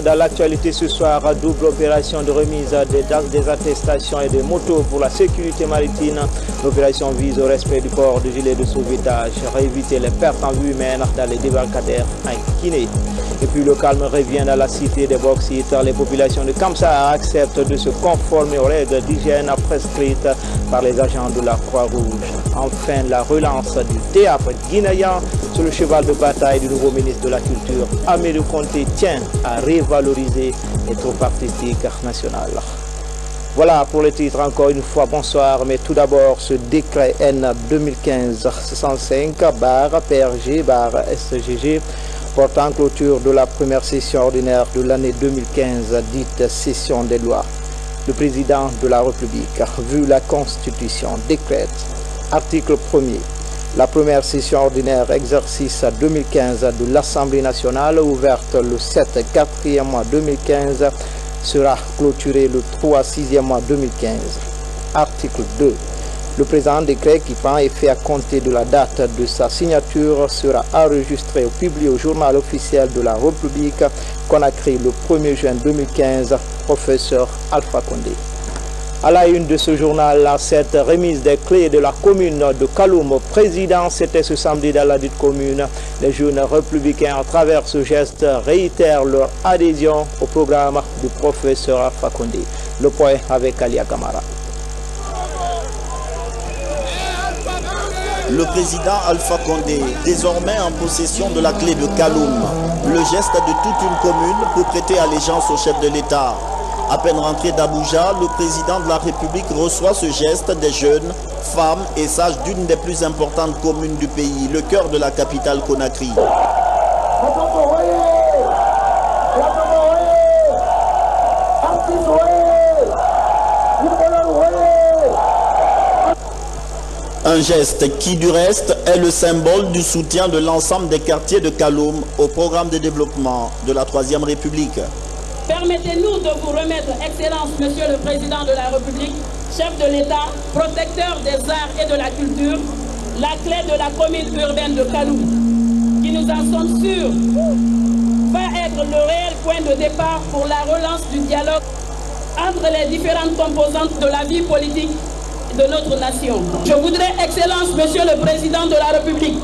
Dans l'actualité ce soir, double opération de remise des attestations et des motos pour la sécurité maritime. L'opération vise au respect du port de gilet de sauvetage, éviter les pertes en vie humaine dans les débarcadères en Guinée. Et puis le calme revient dans la cité des Bauxites. Les populations de Kamsa acceptent de se conformer aux règles d'hygiène prescrites par les agents de la Croix-Rouge. Enfin, la relance du théâtre guinéen sur le cheval de bataille du nouveau ministre de la Culture, Amédou Conté, tient à revaloriser les troupes artistiques nationales. Voilà pour les titres, encore une fois, bonsoir. Mais tout d'abord, ce décret N 2015-65-PRG-SGG portant clôture de la première session ordinaire de l'année 2015, dite session des lois. Le président de la République, vu la Constitution, décrète, article 1er, la première session ordinaire exercice 2015 de l'Assemblée nationale, ouverte le 7 4e mois 2015, sera clôturée le 3 6e mois 2015. Article 2. Le présent décret qui prend effet à compter de la date de sa signature sera enregistré ou publié au journal officiel de la République Conakry le 1er juin 2015, professeur Alpha Condé. À la une de ce journal, cette remise des clés de la commune de Kaloum au président, c'était ce samedi dans la dite commune. Les jeunes républicains, à travers ce geste, réitèrent leur adhésion au programme du professeur Alpha Condé. Le point avec Alia Kamara. Le président Alpha Condé, désormais en possession de la clé de Kaloum, le geste de toute une commune pour prêter allégeance au chef de l'État. À peine rentré d'Abuja, le président de la République reçoit ce geste des jeunes, femmes et sages d'une des plus importantes communes du pays, le cœur de la capitale Conakry. Un geste qui, du reste, est le symbole du soutien de l'ensemble des quartiers de Kaloum au programme de développement de la Troisième République. Permettez-nous de vous remettre, Excellence, Monsieur le Président de la République, chef de l'État, protecteur des arts et de la culture, la clé de la commune urbaine de Kaloum, qui nous en sommes sûrs va être le réel point de départ pour la relance du dialogue entre les différentes composantes de la vie politique de notre nation. Je voudrais, Excellence, Monsieur le Président de la République,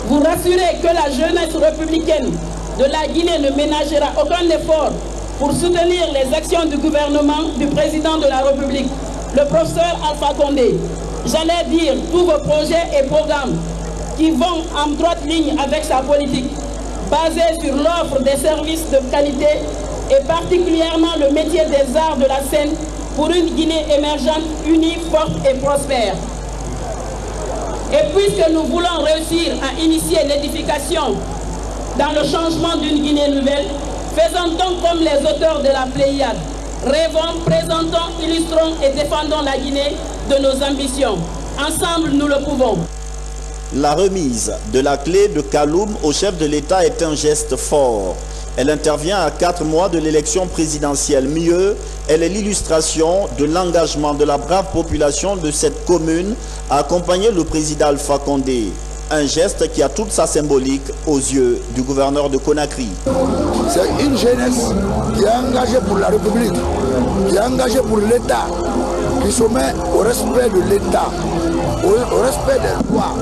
vous rassurer que la jeunesse républicaine de la Guinée ne ménagera aucun effort pour soutenir les actions du gouvernement du président de la République, le professeur Alpha Condé. J'allais dire tous vos projets et programmes qui vont en droite ligne avec sa politique, basée sur l'offre des services de qualité et particulièrement le métier des arts de la scène pour une Guinée émergente, unie, forte et prospère. Et puisque nous voulons réussir à initier l'édification dans le changement d'une Guinée nouvelle, faisons donc comme les auteurs de la Pléiade. Rêvons, présentons, illustrons et défendons la Guinée de nos ambitions. Ensemble, nous le pouvons. La remise de la clé de Kaloum au chef de l'État est un geste fort. Elle intervient à 4 mois de l'élection présidentielle. Mieux, elle est l'illustration de l'engagement de la brave population de cette commune à accompagner le président Alpha Condé. Un geste qui a toute sa symbolique aux yeux du gouverneur de Conakry. C'est une jeunesse qui est engagée pour la République, qui est engagée pour l'État, qui se met au respect de l'État, au respect des lois,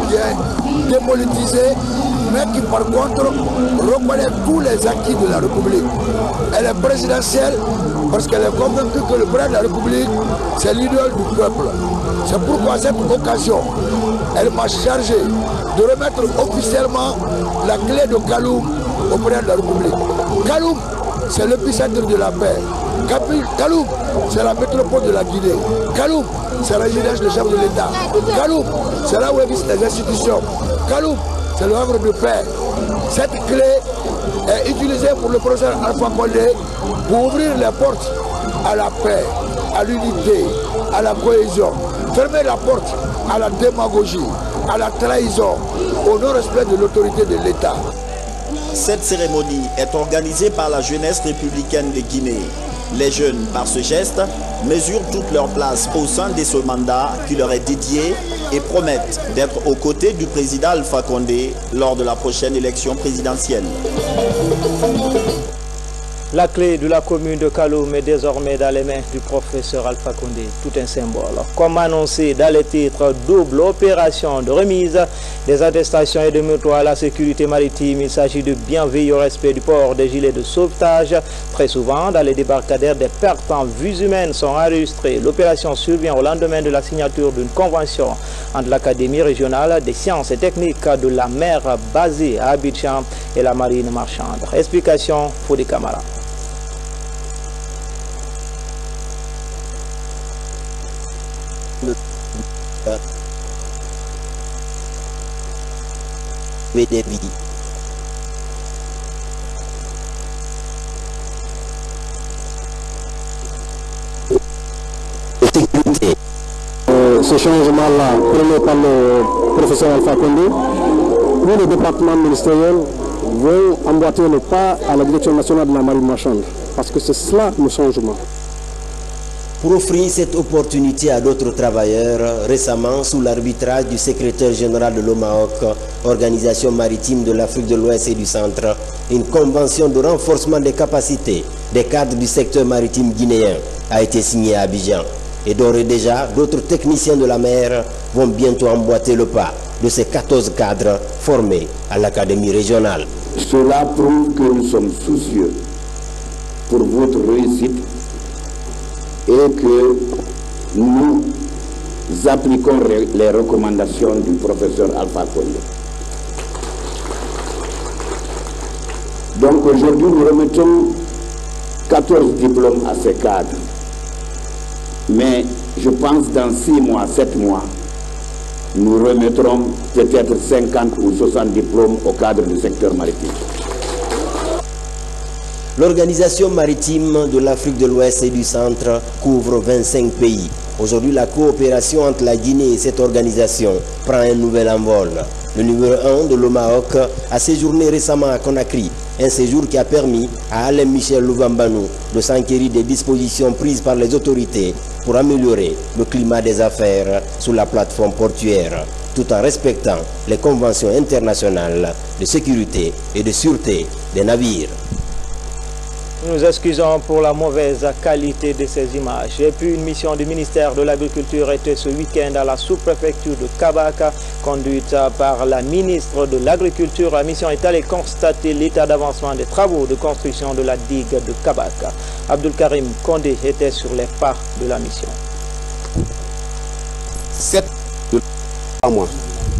qui est dépolitisée, mais qui par contre reconnaît tous les acquis de la République. Elle est présidentielle parce qu'elle est convaincue que le président de la République, c'est l'idole du peuple. C'est pourquoi à cette occasion, elle m'a chargé de remettre officiellement la clé de Kaloum au président de la République. Kaloum, c'est l'épicentre de la paix. Kaloum, c'est la métropole de la Guinée. Kaloum, c'est la résidence du chef de l'État. Kaloum, c'est là où existent les institutions. Kaloum, c'est le havre de paix. Cette clé est utilisée pour le professeur Alpha Condé pour ouvrir les portes à la paix, à l'unité, à la cohésion. Fermer la porte à la démagogie, à la trahison, au non-respect de l'autorité de l'État. Cette cérémonie est organisée par la jeunesse républicaine de Guinée. Les jeunes, par ce geste, mesurent toute leur place au sein de ce mandat qui leur est dédié et promettent d'être aux côtés du président Alpha Condé lors de la prochaine élection présidentielle. La clé de la commune de Kaloum est désormais dans les mains du professeur Alpha Condé, tout un symbole. Comme annoncé dans les titres, double opération de remise des attestations et de motos à la sécurité maritime. Il s'agit de bien veiller au respect du port des gilets de sauvetage. Très souvent, dans les débarcadères, des pertes en vies humaines sont enregistrées. L'opération survient au lendemain de la signature d'une convention entre l'Académie régionale des sciences et techniques de la mer basée à Abidjan et la marine marchande. Explication, Fodé Camara. Ce changement-là, prôné par le professeur Alpha Condé, où le département ministériel veut emboîter le pas à la direction nationale de la marine marchande, parce que c'est cela le changement. Pour offrir cette opportunité à d'autres travailleurs, récemment, sous l'arbitrage du secrétaire général de l'OMAOC, Organisation maritime de l'Afrique de l'Ouest et du Centre, une convention de renforcement des capacités des cadres du secteur maritime guinéen a été signée à Abidjan. Et d'ores et déjà, d'autres techniciens de la mer vont bientôt emboîter le pas de ces 14 cadres formés à l'Académie régionale. Cela prouve que nous sommes soucieux pour votre réussite et que nous appliquons les recommandations du professeur Alpha Condé. Donc aujourd'hui, nous remettons 14 diplômes à ces cadres. Mais je pense dans 6 mois, 7 mois, nous remettrons peut-être 50 ou 60 diplômes au cadre du secteur maritime. L'Organisation maritime de l'Afrique de l'Ouest et du Centre couvre 25 pays. Aujourd'hui, la coopération entre la Guinée et cette organisation prend un nouvel envol. Le numéro 1 de l'OMAOC a séjourné récemment à Conakry, un séjour qui a permis à Alain Michel Louvambanou de s'enquérir des dispositions prises par les autorités pour améliorer le climat des affaires sur la plateforme portuaire, tout en respectant les conventions internationales de sécurité et de sûreté des navires. Nous nous excusons pour la mauvaise qualité de ces images. Et puis une mission du ministère de l'Agriculture était ce week-end à la sous-préfecture de Kabaka, conduite par la ministre de l'Agriculture. La mission est allée constater l'état d'avancement des travaux de construction de la digue de Kabaka. Abdul Karim Condé était sur les pas de la mission. 7 mois.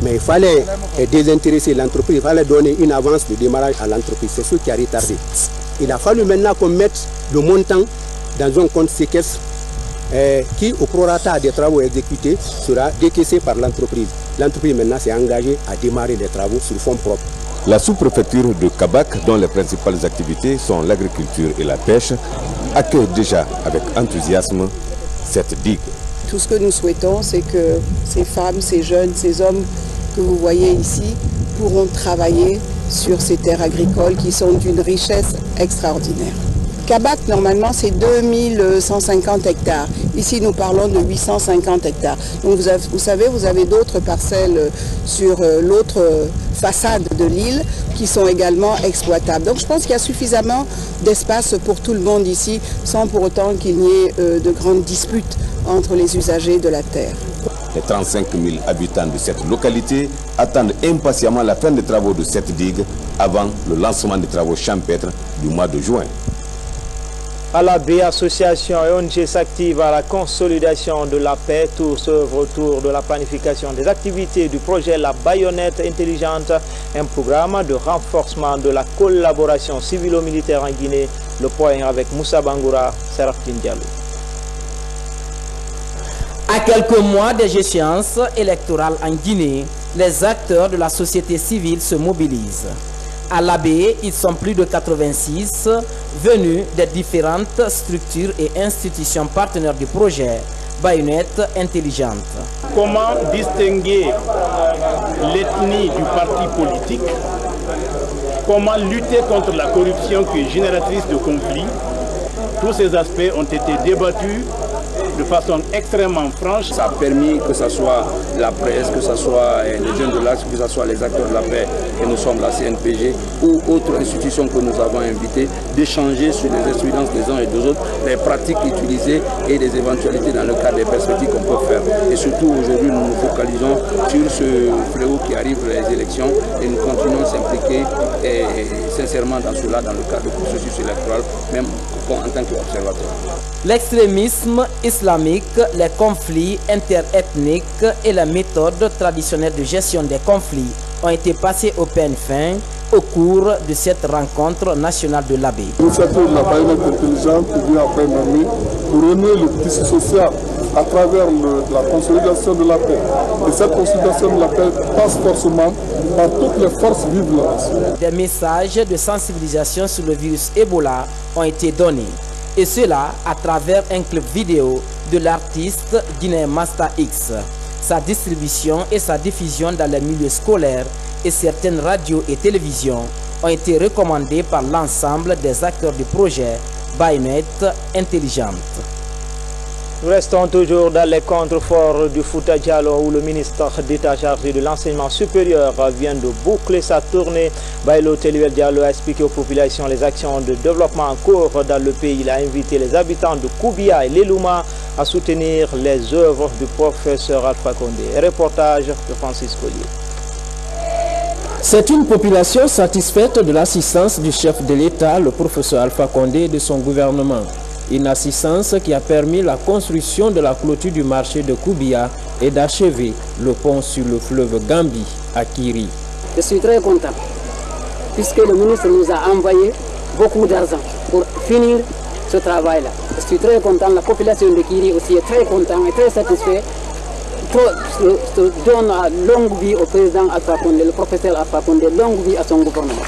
Mais il fallait désintéresser l'entreprise, il fallait donner une avance de démarrage à l'entreprise. C'est ce qui a retardé. Il a fallu maintenant qu'on mette le montant dans un compte séquestre qui, au prorata des travaux exécutés, sera décaissé par l'entreprise. L'entreprise maintenant s'est engagée à démarrer les travaux sur fonds propres. La sous-préfecture de Kabak, dont les principales activités sont l'agriculture et la pêche, accueille déjà avec enthousiasme cette digue. Tout ce que nous souhaitons, c'est que ces femmes, ces jeunes, ces hommes que vous voyez ici pourront travailler sur ces terres agricoles qui sont d'une richesse extraordinaire. Kabak, normalement, c'est 2150 hectares. Ici, nous parlons de 850 hectares. Donc, vous savez, vous avez d'autres parcelles sur l'autre façade de l'île qui sont également exploitables. Donc, je pense qu'il y a suffisamment d'espace pour tout le monde ici, sans pour autant qu'il n'y ait de grandes disputes entre les usagers de la terre. Les 35 000 habitants de cette localité attendent impatiemment la fin des travaux de cette digue avant le lancement des travaux champêtres du mois de juin. À la baie, association et ONG s'active à la consolidation de la paix. Tout s'œuvre autour de la planification des activités du projet La Baïonnette Intelligente, un programme de renforcement de la collaboration civilo-militaire en Guinée. Le point avec Moussa Bangoura, Serafin Diallo. À quelques mois des échéances électorales en Guinée, les acteurs de la société civile se mobilisent. À l'ABE, ils sont plus de 86, venus des différentes structures et institutions partenaires du projet Baïonnette Intelligente. Comment distinguer l'ethnie du parti politique? Comment lutter contre la corruption qui est génératrice de conflits? Tous ces aspects ont été débattus de façon extrêmement franche. Ça a permis que ce soit la presse, que ce soit les jeunes de l'Axe, que ce soit les acteurs de la paix, que nous sommes la CNPG ou autres institutions que nous avons invitées, d'échanger sur les expériences des uns et des autres, les pratiques utilisées et les éventualités dans le cadre des perspectives qu'on peut faire. Et surtout aujourd'hui, nous nous focalisons sur ce fléau qui arrive, les élections, et nous continuons à s'impliquer sincèrement dans cela, dans le cadre du processus électoral, même en tant qu'observateur. L'extrémisme islamique, les conflits interethniques et la méthode traditionnelle de gestion des conflits ont été passés au peigne fin au cours de cette rencontre nationale de l'AB. L'initiative de la baïonnette intelligente qui vient après nommer pour renouer le tissu social à travers la consolidation de la paix. Et cette consolidation de la paix passe forcément par toutes les forces vives de la nation. Des messages de sensibilisation sur le virus Ebola ont été donnés. Et cela à travers un clip vidéo de l'artiste guinéen Masta X. Sa distribution et sa diffusion dans les milieux scolaires et certaines radios et télévisions ont été recommandées par l'ensemble des acteurs du projet Baïonnette Intelligente. Nous restons toujours dans les contreforts du Fouta Djallon où le ministre d'État chargé de l'enseignement supérieur vient de boucler sa tournée. Baïlo Teluel Diallo a expliqué aux populations les actions de développement en cours dans le pays. Il a invité les habitants de Koubia et Lelouma à soutenir les œuvres du professeur Alpha Condé. Reportage de Francis Collier. C'est une population satisfaite de l'assistance du chef de l'État, le professeur Alpha Condé, et de son gouvernement. Une assistance qui a permis la construction de la clôture du marché de Koubia et d'achever le pont sur le fleuve Gambie à Kiri. Je suis très content puisque le ministre nous a envoyé beaucoup d'argent pour finir ce travail-là. Je suis très content, la population de Kiri aussi est très contente et très satisfaite. Donne longue vie au président Alpha Condé, le professeur Alpha Condé, longue vie à son gouvernement.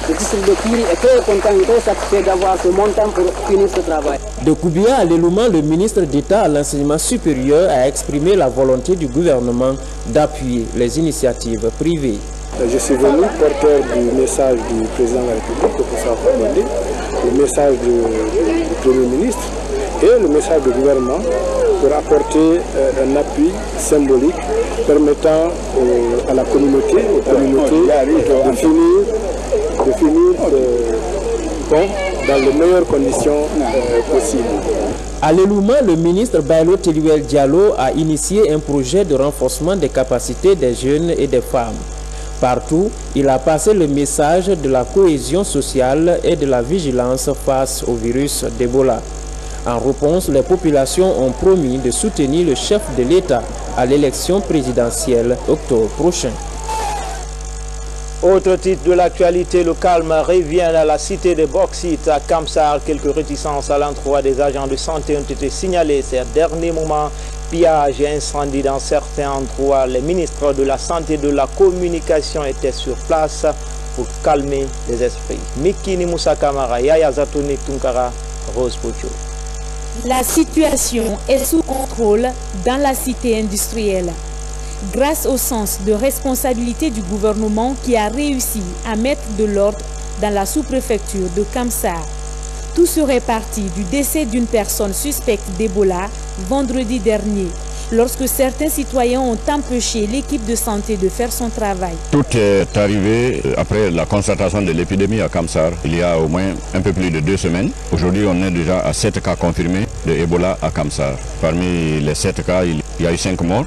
Le district de Kiri est très content et très satisfait d'avoir ce montant pour finir ce travail. De Koubia à Lelouma, le ministre d'État à l'enseignement supérieur a exprimé la volonté du gouvernement d'appuyer les initiatives privées. Je suis venu porteur du message du président de la République, le professeur Alpha Condé, le message du Premier ministre et le message du gouvernement pour apporter un appui symbolique permettant à la communauté, de finir le pont dans les meilleures conditions possibles. À Lelouma, le ministre Baïlo Teluel Diallo a initié un projet de renforcement des capacités des jeunes et des femmes. Partout, il a passé le message de la cohésion sociale et de la vigilance face au virus d'Ebola. En réponse, les populations ont promis de soutenir le chef de l'État à l'élection présidentielle octobre prochain. Autre titre de l'actualité, le calme revient à la cité de Bauxite à Kamsar. Quelques réticences à l'endroit des agents de santé ont été signalées ces derniers moments. Pillage et incendie dans certains endroits. Les ministres de la Santé et de la Communication étaient sur place pour calmer les esprits. Mikini Moussa Kamara, Yaya Zatouni Tunkara, Rose Pocho. La situation est sous contrôle dans la cité industrielle. Grâce au sens de responsabilité du gouvernement qui a réussi à mettre de l'ordre dans la sous-préfecture de Kamsar. Tout serait parti du décès d'une personne suspecte d'Ebola vendredi dernier, lorsque certains citoyens ont empêché l'équipe de santé de faire son travail. Tout est arrivé après la constatation de l'épidémie à Kamsar, il y a au moins un peu plus de 2 semaines. Aujourd'hui, on est déjà à 7 cas confirmés de Ebola à Kamsar. Parmi les 7 cas, il y a eu 5 morts.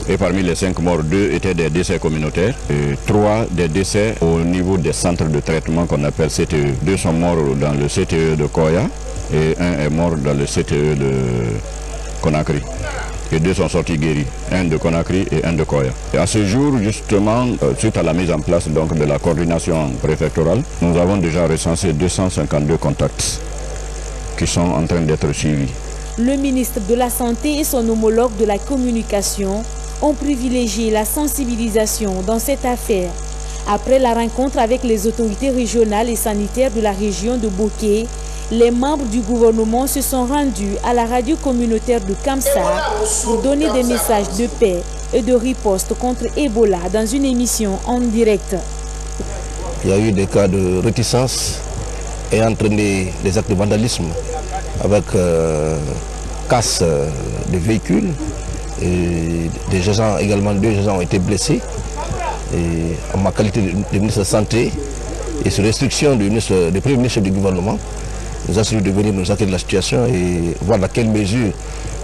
Et parmi les 5 morts, 2 étaient des décès communautaires, et 3 des décès au niveau des centres de traitement qu'on appelle CTE. 2 sont morts dans le CTE de Koya et 1 est mort dans le CTE de Conakry. Et 2 sont sortis guéris, 1 de Conakry et 1 de Koya. Et à ce jour, justement, suite à la mise en place donc, de la coordination préfectorale, nous avons déjà recensé 252 contacts qui sont en train d'être suivis. Le ministre de la Santé et son homologue de la Communication ont privilégié la sensibilisation dans cette affaire. Après la rencontre avec les autorités régionales et sanitaires de la région de Boké, les membres du gouvernement se sont rendus à la radio communautaire de Kamsar pour donner des messages de paix et de riposte contre Ebola dans une émission en direct. Il y a eu des cas de réticence et entraîné des actes de vandalisme avec casse de véhicules. Et des agents, également 2 agents ont été blessés. Et en ma qualité de ministre de la Santé et sur restriction du Premier ministre du gouvernement, nous avons essayé de venir nous enquêter de la situation et voir dans quelle mesure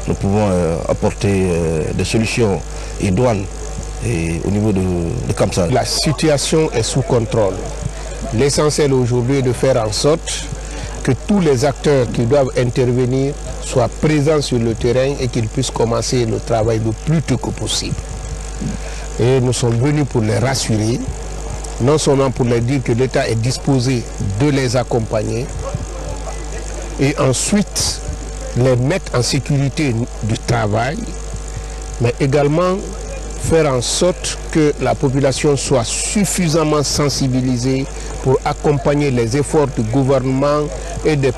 nous pouvons apporter des solutions idoines au niveau de Kamsar. La situation est sous contrôle. L'essentiel aujourd'hui est de faire en sorte que tous les acteurs qui doivent intervenir soient présents sur le terrain et qu'ils puissent commencer le travail le plus tôt que possible. Et nous sommes venus pour les rassurer, non seulement pour leur dire que l'État est disposé de les accompagner, et ensuite les mettre en sécurité du travail, mais également faire en sorte que la population soit suffisamment sensibilisée pour accompagner les efforts du gouvernement et des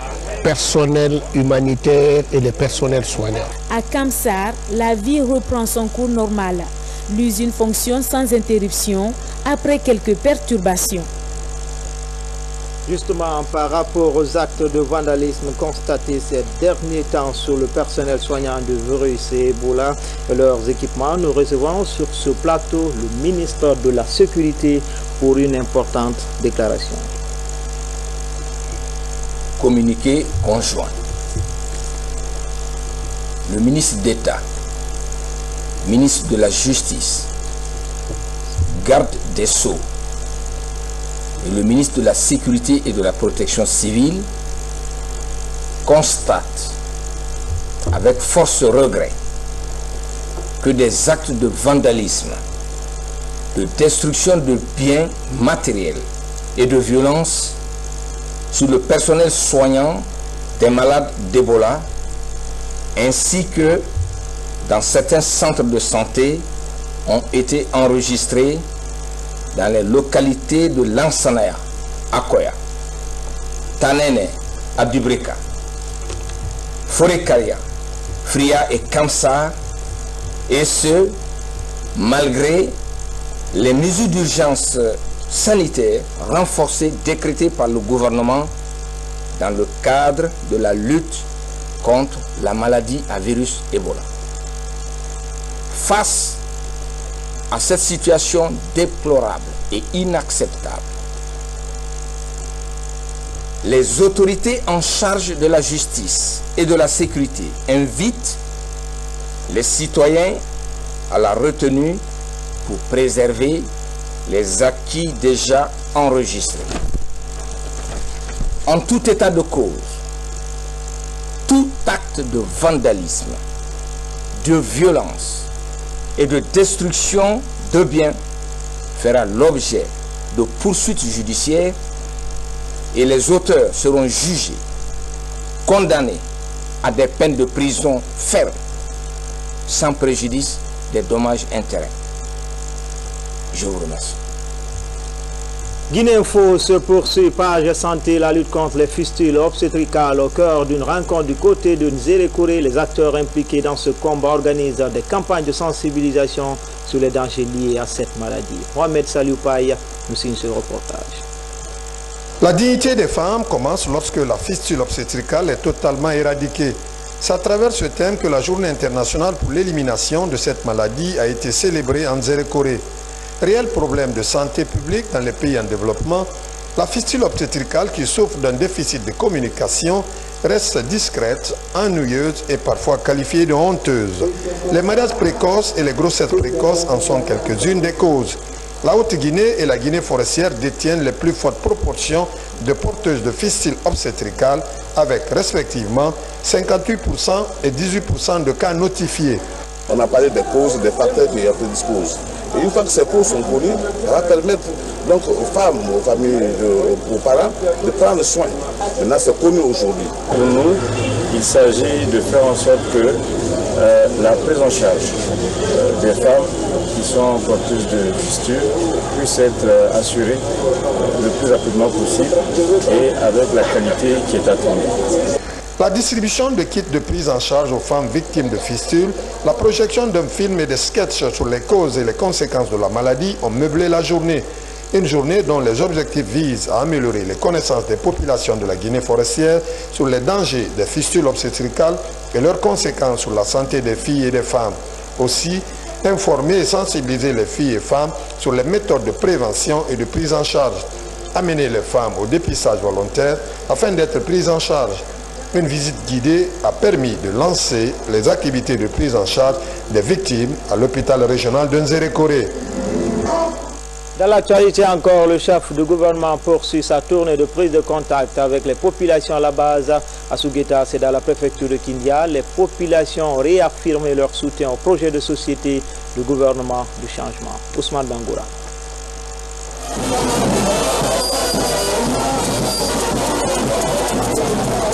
personnels humanitaires et des personnels soignants. À Kamsar, la vie reprend son cours normal. L'usine fonctionne sans interruption après quelques perturbations. Justement, par rapport aux actes de vandalisme constatés ces derniers temps sur le personnel soignant de virus et Ebola et leurs équipements, nous recevons sur ce plateau le ministre de la Sécurité pour une importante déclaration. Communiqué conjoint. Le ministre d'État, ministre de la Justice, garde des Sceaux et le ministre de la Sécurité et de la Protection civile constatent avec force regret que des actes de vandalisme, de destruction de biens matériels et de violence sur le personnel soignant des malades d'Ebola ainsi que dans certains centres de santé ont été enregistrés dans les localités de Lansanaya, Akoya, Tanene, Abdibreka, Forekaria, Fria et Kamsar, et ce, malgré les mesures d'urgence sanitaire renforcées décrétées par le gouvernement dans le cadre de la lutte contre la maladie à virus Ebola. Face à cette situation déplorable et inacceptable, les autorités en charge de la justice et de la sécurité invitent les citoyens à la retenue pour préserver les acquis déjà enregistrés. En tout état de cause, tout acte de vandalisme, de violence et de destruction de biens fera l'objet de poursuites judiciaires et les auteurs seront jugés, condamnés à des peines de prison fermes, sans préjudice des dommages-intérêts. Je vous remercie. Guinée Info se poursuit, page santé, la lutte contre les fistules obstétricales au cœur d'une rencontre du côté de Nzérékouré. Les acteurs impliqués dans ce combat organisent des campagnes de sensibilisation sur les dangers liés à cette maladie. Mohamed Salioupaï nous signe ce reportage. La dignité des femmes commence lorsque la fistule obstétricale est totalement éradiquée. C'est à travers ce thème que la Journée internationale pour l'élimination de cette maladie a été célébrée en Nzérékouré. Réel problème de santé publique dans les pays en développement, la fistule obstétricale qui souffre d'un déficit de communication reste discrète, ennuyeuse et parfois qualifiée de honteuse. Les mariages précoces et les grossesses précoces en sont quelques-unes des causes. La Haute-Guinée et la Guinée forestière détiennent les plus fortes proportions de porteuses de fistules obstétricales avec respectivement 58% et 18% de cas notifiés. On a parlé des causes, des facteurs qui prédisposent. Et une fois que ces causes sont connues, ça va permettre donc aux femmes, aux familles, aux parents de prendre soin. Maintenant, c'est connu aujourd'hui. Pour nous, il s'agit de faire en sorte que la prise en charge des femmes qui sont porteuses de fistules puisse être assurée le plus rapidement possible et avec la qualité qui est attendue. La distribution de kits de prise en charge aux femmes victimes de fistules, la projection d'un film et des sketchs sur les causes et les conséquences de la maladie ont meublé la journée. Une journée dont les objectifs visent à améliorer les connaissances des populations de la Guinée forestière sur les dangers des fistules obstétricales et leurs conséquences sur la santé des filles et des femmes. Aussi, informer et sensibiliser les filles et femmes sur les méthodes de prévention et de prise en charge. Amener les femmes au dépistage volontaire afin d'être prises en charge. Une visite guidée a permis de lancer les activités de prise en charge des victimes à l'hôpital régional de Nzérékoré. Dans l'actualité encore, le chef du gouvernement poursuit sa tournée de prise de contact avec les populations à la base. À Sougueta, c'est dans la préfecture de Kindia. Les populations ont réaffirmé leur soutien au projet de société du gouvernement du changement. Ousmane Bangoura.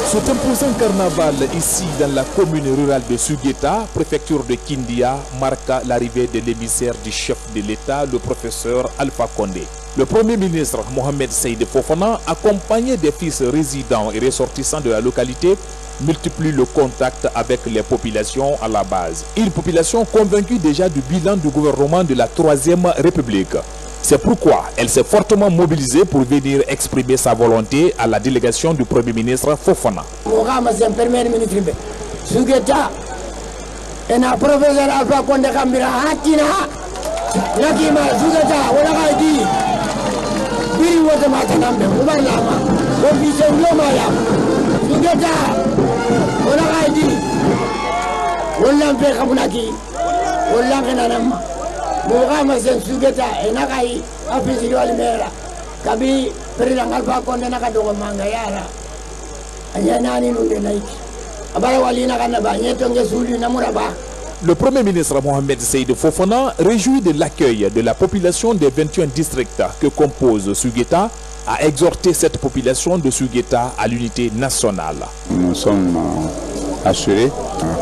Cet imposant carnaval ici dans la commune rurale de Sougueta, préfecture de Kindia, marqua l'arrivée de l'émissaire du chef de l'État, le professeur Alpha Condé. Le Premier ministre Mohamed Seyd Fofana, accompagné des fils résidents et ressortissants de la localité, multiplie le contact avec les populations à la base. Une population convaincue déjà du bilan du gouvernement de la Troisième République. C'est pourquoi elle s'est fortement mobilisée pour venir exprimer sa volonté à la délégation du Premier ministre Fofana. Le Premier ministre Mohamed Seyd Fofana réjouit de l'accueil de la population des 21 districts que compose Sougueta, a exhorté cette population de Sougueta à l'unité nationale. Nous sommes assurés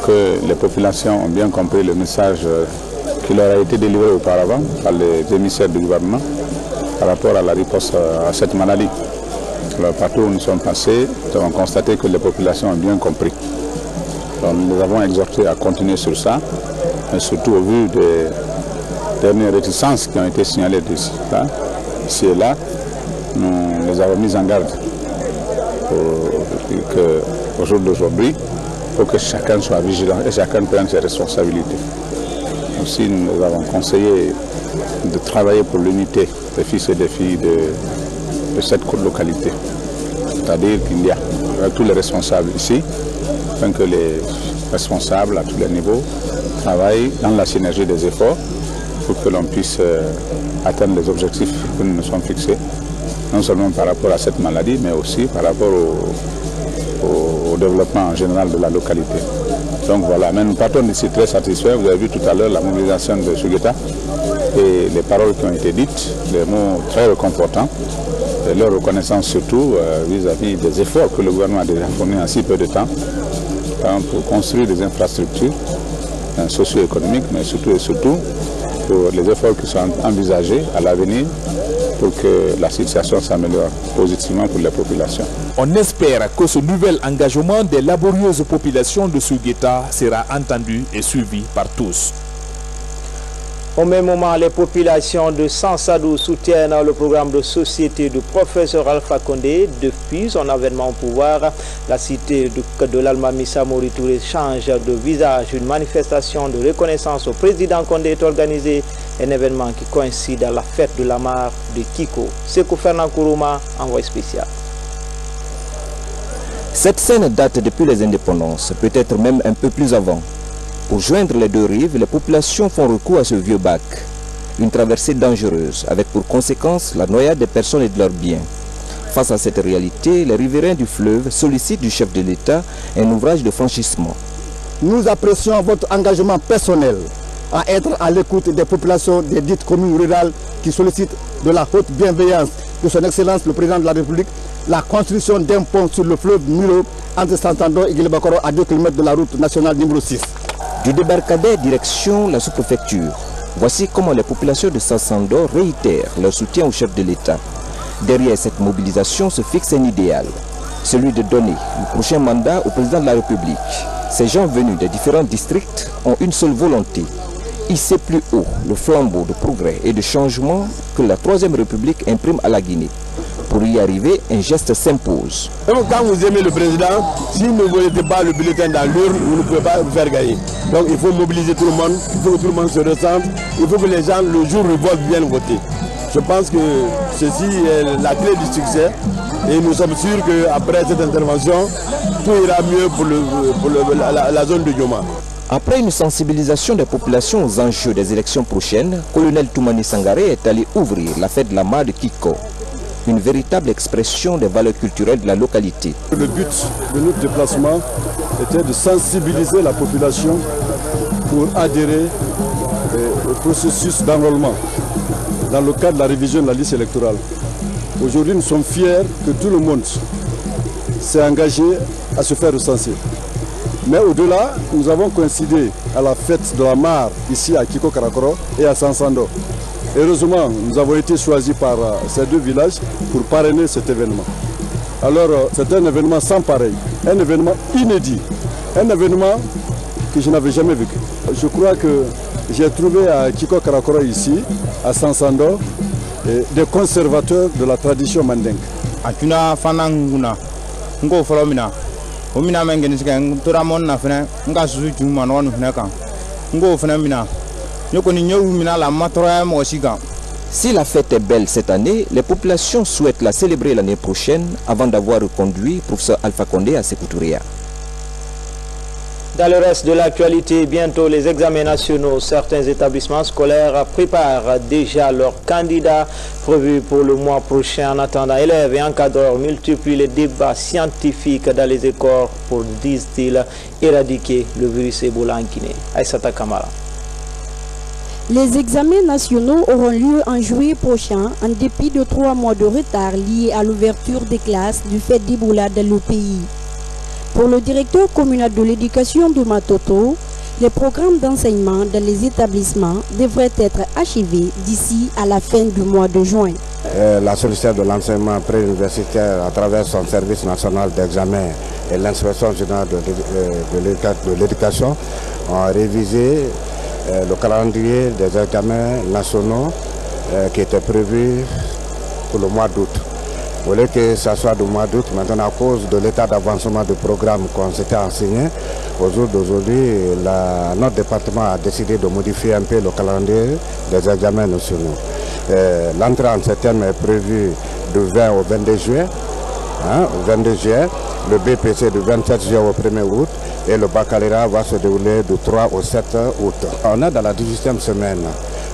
que les populations ont bien compris le message qui leur a été délivré auparavant par les émissaires du gouvernement par rapport à la riposte à cette maladie. Alors, partout où nous sommes passés, nous avons constaté que les populations ont bien compris. Donc, nous les avons exhortés à continuer sur ça, mais surtout au vu des dernières réticences qui ont été signalées ici et là, nous les avons mis en garde au jour d'aujourd'hui pour que chacun soit vigilant et chacun prenne ses responsabilités. Aussi, nous avons conseillé de travailler pour l'unité des fils et des filles de cette localité. C'est-à-dire qu'il y a tous les responsables ici, afin que les responsables à tous les niveaux travaillent dans la synergie des efforts pour que l'on puisse atteindre les objectifs que nous nous sommes fixés, non seulement par rapport à cette maladie, mais aussi par rapport au développement en général de la localité. Donc voilà, mais nous partons d'ici très satisfaits. Vous avez vu tout à l'heure la mobilisation de Sougueta et les paroles qui ont été dites, des mots très réconfortants, et leur reconnaissance surtout vis-à-vis des efforts que le gouvernement a déjà fournis en si peu de temps pour construire des infrastructures socio-économiques, mais surtout et surtout pour les efforts qui sont envisagés à l'avenir pour que la situation s'améliore positivement pour les populations. On espère que ce nouvel engagement des laborieuses populations de Sougueta sera entendu et suivi par tous. Au même moment, les populations de Sansadou soutiennent le programme de société du professeur Alpha Condé. Depuis son avènement au pouvoir, la cité de l'Almamissa Mori Touré change de visage. Une manifestation de reconnaissance au président Condé est organisée, un événement qui coïncide à la fête de la mare de Kiko. Sekou Fernand Kourouma, envoyé spécial. Cette scène date depuis les indépendances, peut-être même un peu plus avant. Pour joindre les deux rives, les populations font recours à ce vieux bac. Une traversée dangereuse, avec pour conséquence la noyade des personnes et de leurs biens. Face à cette réalité, les riverains du fleuve sollicitent du chef de l'État un ouvrage de franchissement. Nous apprécions votre engagement personnel à être à l'écoute des populations des dites communes rurales qui sollicitent de la haute bienveillance de son Excellence le Président de la République la construction d'un pont sur le fleuve Milo entre Santando et Guilebakoro à 2 km de la route nationale numéro 6. Du débarcadère direction la sous-préfecture. Voici comment les populations de Sassando réitèrent leur soutien au chef de l'État. Derrière cette mobilisation se fixe un idéal, celui de donner le prochain mandat au président de la République. Ces gens venus des différents districts ont une seule volonté, hisser plus haut le flambeau de progrès et de changement que la Troisième République imprime à la Guinée. Pour y arriver, un geste s'impose. Quand vous aimez le président, si vous ne mettez pas le bulletin dans l'urne, vous ne pouvez pas vous faire gagner. Donc il faut mobiliser tout le monde, il faut que tout le monde se ressemble, il faut que les gens, le jour du vote, viennent voter. Je pense que ceci est la clé du succès et nous sommes sûrs qu'après cette intervention, tout ira mieux pour la zone de Yoma. Après une sensibilisation des populations aux enjeux des élections prochaines, colonel Toumani Sangaré est allé ouvrir la fête de la mare de Kiko, une véritable expression des valeurs culturelles de la localité. Le but de notre déplacement était de sensibiliser la population pour adhérer au processus d'enrôlement dans le cadre de la révision de la liste électorale. Aujourd'hui, nous sommes fiers que tout le monde s'est engagé à se faire recenser. Mais au-delà, nous avons coïncidé à la fête de la mare ici à Kiko Karakoro et à Sansando. Heureusement, nous avons été choisis par ces deux villages pour parrainer cet événement. Alors, c'est un événement sans pareil, un événement inédit, un événement que je n'avais jamais vécu. Je crois que j'ai trouvé à Kiko Karakoro ici, à Sansando, des conservateurs de la tradition mandingue. Si la fête est belle cette année, les populations souhaitent la célébrer l'année prochaine avant d'avoir reconduit professeur Alpha Condé à Sékou-Touré. Dans le reste de l'actualité, bientôt les examens nationaux. Certains établissements scolaires préparent déjà leurs candidats prévus pour le mois prochain. En attendant, élèves et encadreurs multiplient les débats scientifiques dans les écoles pour, disent-ils, éradiquer le virus Ebola en Guinée. Aïssata Kamara. Les examens nationaux auront lieu en juillet prochain en dépit de 3 mois de retard liés à l'ouverture des classes du fait d'Ebola dans le pays. Pour le directeur communal de l'éducation de Matoto, les programmes d'enseignement dans les établissements devraient être achevés d'ici à la fin du mois de juin. La sollicitation de l'enseignement préuniversitaire à travers son service national d'examen et l'inspection générale de l'éducation ont révisé le calendrier des examens nationaux qui était prévu pour le mois d'août. Vous voulez que ça soit du mois d'août, maintenant à cause de l'état d'avancement du programme qu'on s'était enseigné, au jour d'aujourd'hui, notre département a décidé de modifier un peu le calendrier des examens nationaux. L'entrée en septembre est prévue du 20 au 22 juillet, le BPC du 27 juillet au 1er août et le baccalauréat va se dérouler du 3 au 7 août. On est dans la 18e semaine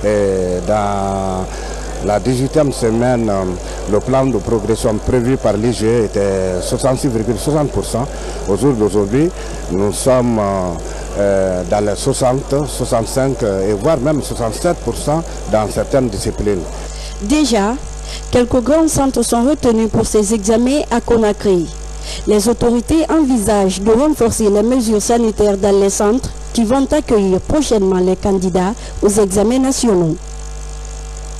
et dans la 18e semaine, le plan de progression prévu par l'IGE était 66,60%. Au jour d'aujourd'hui, nous sommes dans les 60, 65 et voire même 67% dans certaines disciplines. Déjà, quelques grands centres sont retenus pour ces examens à Conakry. Les autorités envisagent de renforcer les mesures sanitaires dans les centres qui vont accueillir prochainement les candidats aux examens nationaux.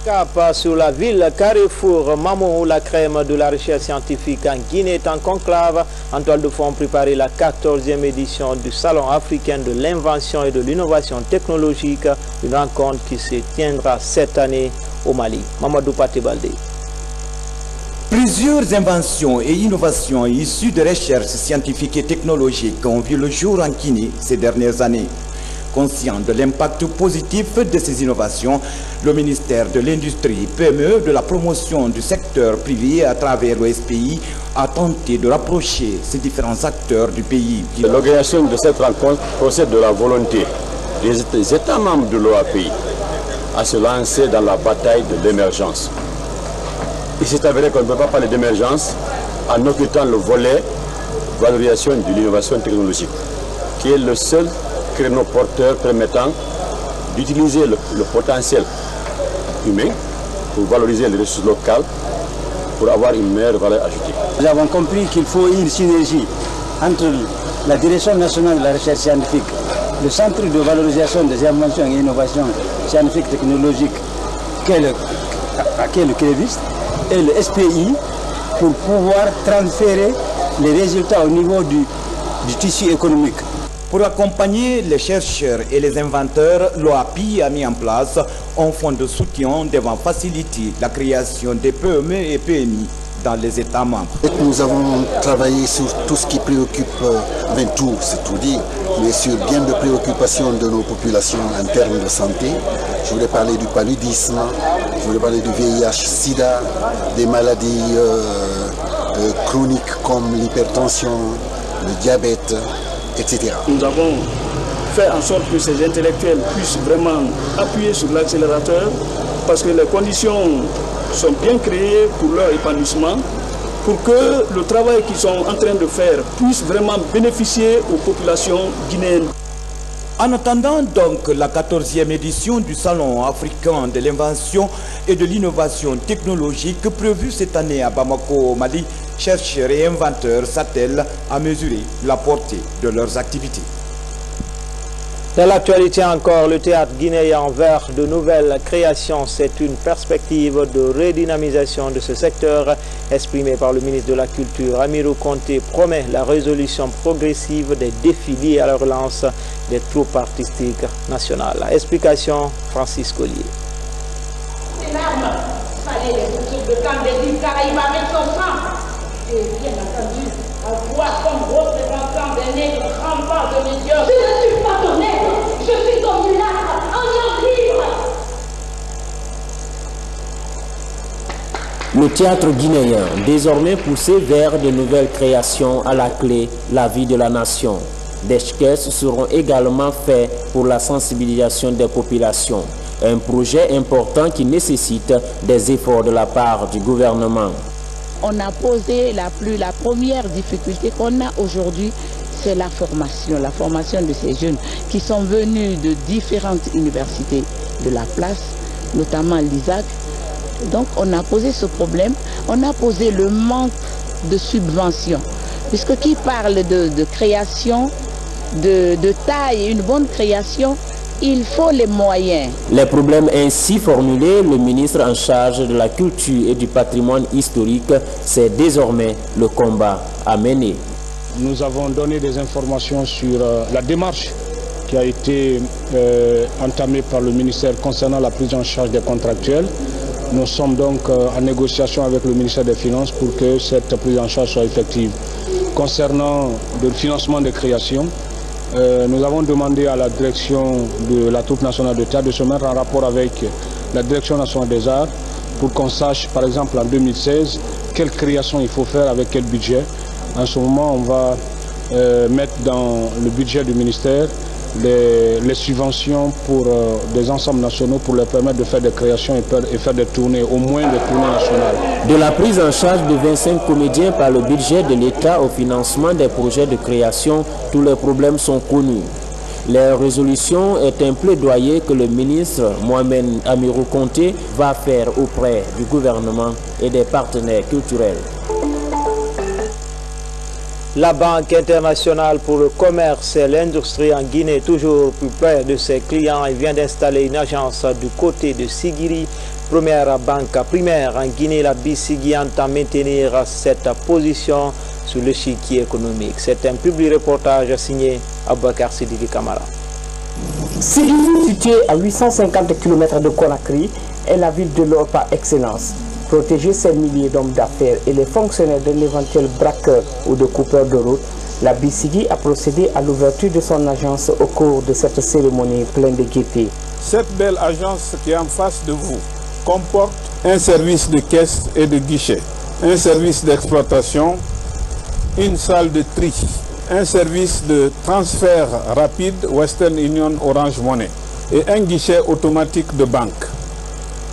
Cap sur la ville Carrefour, Mamou, la crème de la recherche scientifique en Guinée est en conclave. En toile de fond, préparer la 14e édition du Salon africain de l'invention et de l'innovation technologique, une rencontre qui se tiendra cette année au Mali. Mamadou Paté-Baldé. Plusieurs inventions et innovations issues de recherches scientifiques et technologiques ont vu le jour en Guinée ces dernières années. Conscient de l'impact positif de ces innovations, le ministère de l'Industrie, PME, de la promotion du secteur privé à travers le SPI a tenté de rapprocher ces différents acteurs du pays. L'organisation de cette rencontre procède de la volonté des États membres de l'OAPI à se lancer dans la bataille de l'émergence. Il s'est avéré qu'on ne peut pas parler d'émergence en occultant le volet valorisation de l'innovation technologique, qui est le seul créneau porteur permettant d'utiliser le potentiel humain pour valoriser les ressources locales, pour avoir une meilleure valeur ajoutée. Nous avons compris qu'il faut une synergie entre la Direction nationale de la recherche scientifique, le Centre de valorisation des inventions et innovations scientifiques et technologiques, qui est le CREVIS, et le SPI, pour pouvoir transférer les résultats au niveau du tissu économique. Pour accompagner les chercheurs et les inventeurs, l'OAPI a mis en place un fonds de soutien devant faciliter la création des PME et PMI dans les États membres. Nous avons travaillé sur tout ce qui préoccupe, tout, c'est tout dit, mais sur bien de préoccupations de nos populations en termes de santé. Je voulais parler du paludisme, je voulais parler du VIH-Sida, des maladies chroniques comme l'hypertension, le diabète, etc. Nous avons fait en sorte que ces intellectuels puissent vraiment appuyer sur l'accélérateur parce que les conditions sont bien créées pour leur épanouissement, pour que le travail qu'ils sont en train de faire puisse vraiment bénéficier aux populations guinéennes. En attendant donc la 14e édition du Salon africain de l'invention et de l'innovation technologique prévue cette année à Bamako, au Mali, chercheurs et inventeurs s'attellent à mesurer la portée de leurs activités. Dans l'actualité encore, le théâtre guinéen vers de nouvelles créations, c'est une perspective de redynamisation de ce secteur exprimée par le ministre de la Culture. Amirou Konté promet la résolution progressive des défis liés à la relance des troupes artistiques nationales. Explication, Francis Collier. C'est l'arme. Fallait les boutiques de camp des îles Caraïbes avec son sang. Et bien entendu, à voir comme représentant des nègres remparts de médiocres. Je ne suis pas ton nègre, je suis ton mulâtre, un homme libre. Le théâtre guinéen, désormais poussé vers de nouvelles créations à la clé, la vie de la nation. Des sketchs seront également faits pour la sensibilisation des populations. Un projet important qui nécessite des efforts de la part du gouvernement. On a posé la première difficulté qu'on a aujourd'hui, c'est la formation de ces jeunes qui sont venus de différentes universités de la place, notamment l'ISAC. Donc on a posé ce problème, on a posé le manque de subventions, puisque qui parle de création, de taille, une bonne création, il faut les moyens. Les problèmes ainsi formulés, le ministre en charge de la culture et du patrimoine historique, c'est désormais le combat à mener. Nous avons donné des informations sur la démarche qui a été entamée par le ministère concernant la prise en charge des contractuels. Nous sommes donc en négociation avec le ministère des Finances pour que cette prise en charge soit effective. Concernant le financement des créations, nous avons demandé à la direction de la troupe nationale de théâtre de se mettre en rapport avec la direction nationale des arts pour qu'on sache, par exemple en 2016, quelle création il faut faire avec quel budget. En ce moment, on va mettre dans le budget du ministère les subventions pour des ensembles nationaux pour leur permettre de faire des créations et faire des tournées, au moins des tournées nationales. De la prise en charge de 25 comédiens par le budget de l'État au financement des projets de création, tous les problèmes sont connus. Leur résolution est un plaidoyer que le ministre Mohamed Amirou Konté va faire auprès du gouvernement et des partenaires culturels. La Banque internationale pour le commerce et l'industrie en Guinée, toujours plus près de ses clients, et vient d'installer une agence du côté de Sigiri, première banque primaire en Guinée. La BICIGI entend maintenir cette position sur l'échiquier économique. C'est un public reportage signé Aboubakar Sidiki Kamara. Sigiri, située à 850 km de Conakry, est la ville de l'or par excellence. Protéger ses milliers d'hommes d'affaires et les fonctionnaires d'un éventuel braqueur ou de coupeur de route, la BICIGI a procédé à l'ouverture de son agence au cours de cette cérémonie pleine de gaieté. Cette belle agence qui est en face de vous comporte un service de caisse et de guichet, un service d'exploitation, une salle de tri, un service de transfert rapide Western Union Orange Money et un guichet automatique de banque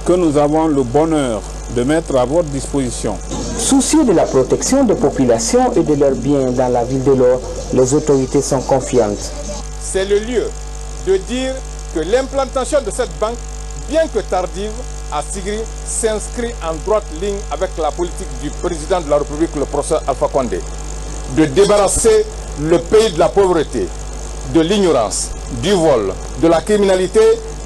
que nous avons le bonheur de mettre à votre disposition. Soucieux de la protection des populations et de leurs biens dans la ville de l'or, les autorités sont confiantes. C'est le lieu de dire que l'implantation de cette banque, bien que tardive, à Sigiri, s'inscrit en droite ligne avec la politique du président de la République, le professeur Alpha Condé, de débarrasser le pays de la pauvreté, de l'ignorance, du vol, de la criminalité,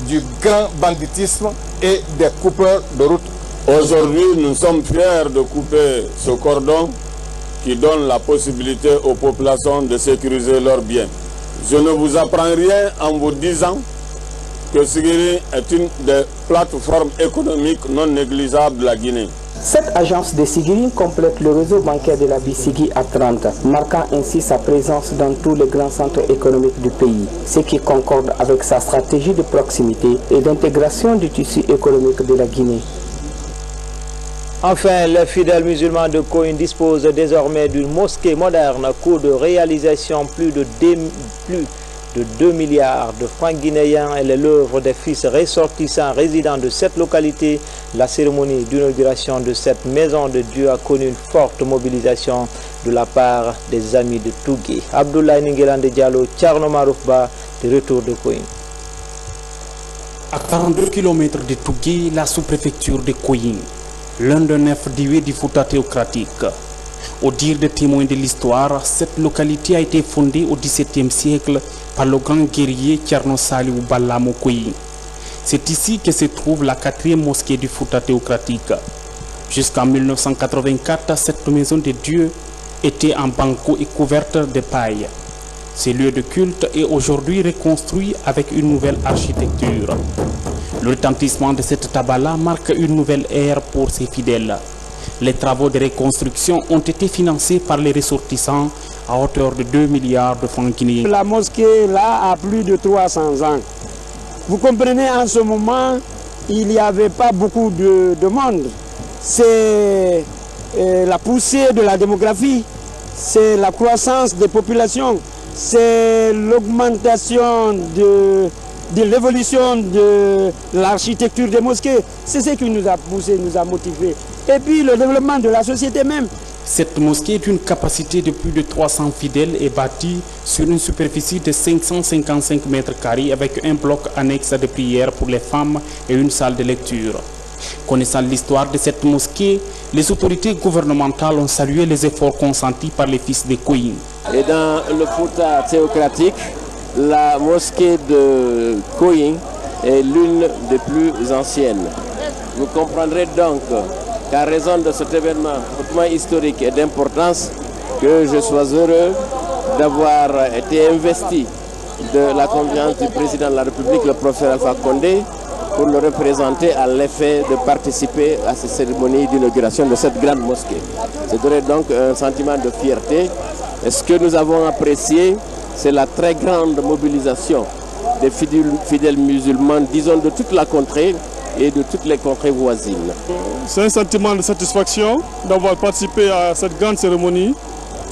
du grand banditisme et des coupeurs de route. Aujourd'hui, nous sommes fiers de couper ce cordon qui donne la possibilité aux populations de sécuriser leurs biens. Je ne vous apprends rien en vous disant que Sigiri est une des plateformes économiques non négligeables de la Guinée. Cette agence de Sigiri complète le réseau bancaire de la Bissigui à 30, marquant ainsi sa présence dans tous les grands centres économiques du pays, ce qui concorde avec sa stratégie de proximité et d'intégration du tissu économique de la Guinée. Enfin, les fidèles musulmans de Koyin disposent désormais d'une mosquée moderne à coût de réalisation plus de 2 milliards de francs guinéens. Elle est l'œuvre des fils ressortissants résidant de cette localité. La cérémonie d'inauguration de cette maison de Dieu a connu une forte mobilisation de la part des amis de Tougué. Abdoulaye Ningelande Diallo, Tcharno Maroufba, de retour de Koyin. À 42 km de Tougué, la sous-préfecture de Koyin, l'un des 9 dieux du Fouta théocratique. Au dire des témoins de l'histoire, cette localité a été fondée au XVIIe siècle par le grand guerrier Tcherno Saliou Balamo Koyin. C'est ici que se trouve la 4e mosquée du Fouta théocratique. Jusqu'en 1984, cette maison de Dieu était en banco et couverte de paille. Ce lieu de culte est aujourd'hui reconstruit avec une nouvelle architecture. Le retentissement de cette tabala marque une nouvelle ère pour ses fidèles. Les travaux de reconstruction ont été financés par les ressortissants à hauteur de 2 milliards de francs guinéens. La mosquée là a plus de 300 ans. Vous comprenez, en ce moment, il n'y avait pas beaucoup de monde. C'est la poussée de la démographie, c'est la croissance des populations, c'est l'augmentation de l'évolution de l'architecture des mosquées. C'est ce qui nous a poussé, nous a motivés. Et puis le développement de la société même. Cette mosquée d'une capacité de plus de 300 fidèles est bâtie sur une superficie de 555 mètres carrés avec un bloc annexe de prière pour les femmes et une salle de lecture. Connaissant l'histoire de cette mosquée, les autorités gouvernementales ont salué les efforts consentis par les fils de Koyin. Et dans le Fouta théocratique, la mosquée de Koyin est l'une des plus anciennes. Vous comprendrez donc qu'à raison de cet événement hautement historique et d'importance, que je sois heureux d'avoir été investi de la confiance du président de la République, le professeur Alpha Condé, pour le représenter à l'effet de participer à cette cérémonie d'inauguration de cette grande mosquée. C'est donc un sentiment de fierté. Et ce que nous avons apprécié, c'est la très grande mobilisation des fidèles musulmans, disons de toute la contrée et de toutes les contrées voisines. C'est un sentiment de satisfaction d'avoir participé à cette grande cérémonie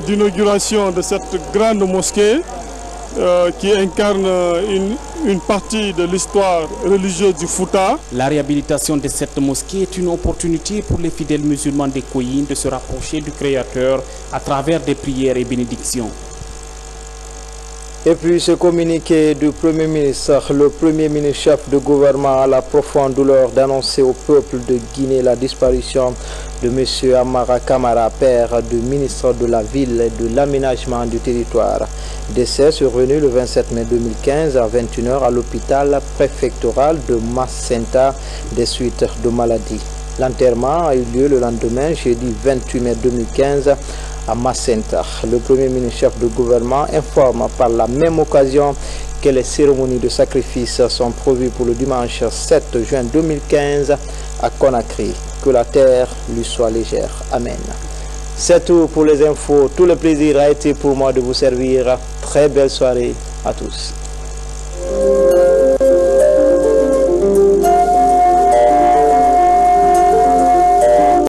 d'inauguration de cette grande mosquée qui incarne une partie de l'histoire religieuse du Fouta. La réhabilitation de cette mosquée est une opportunité pour les fidèles musulmans de Koyin de se rapprocher du Créateur à travers des prières et bénédictions. Et puis ce communiqué du Premier ministre, le Premier ministre chef de gouvernement a la profonde douleur d'annoncer au peuple de Guinée la disparition de M. Amara Kamara, père du ministre de la Ville et de l'Aménagement du territoire. Décès survenu le 27 mai 2015 à 21h à l'hôpital préfectoral de Macenta des suites de maladie. L'enterrement a eu lieu le lendemain, jeudi 28 mai 2015, à Macenta. Le Premier ministre chef de gouvernement informe par la même occasion que les cérémonies de sacrifice sont prévues pour le dimanche 7 juin 2015 à Conakry. Que la terre lui soit légère. Amen. C'est tout pour les infos. Tout le plaisir a été pour moi de vous servir. Très belle soirée à tous.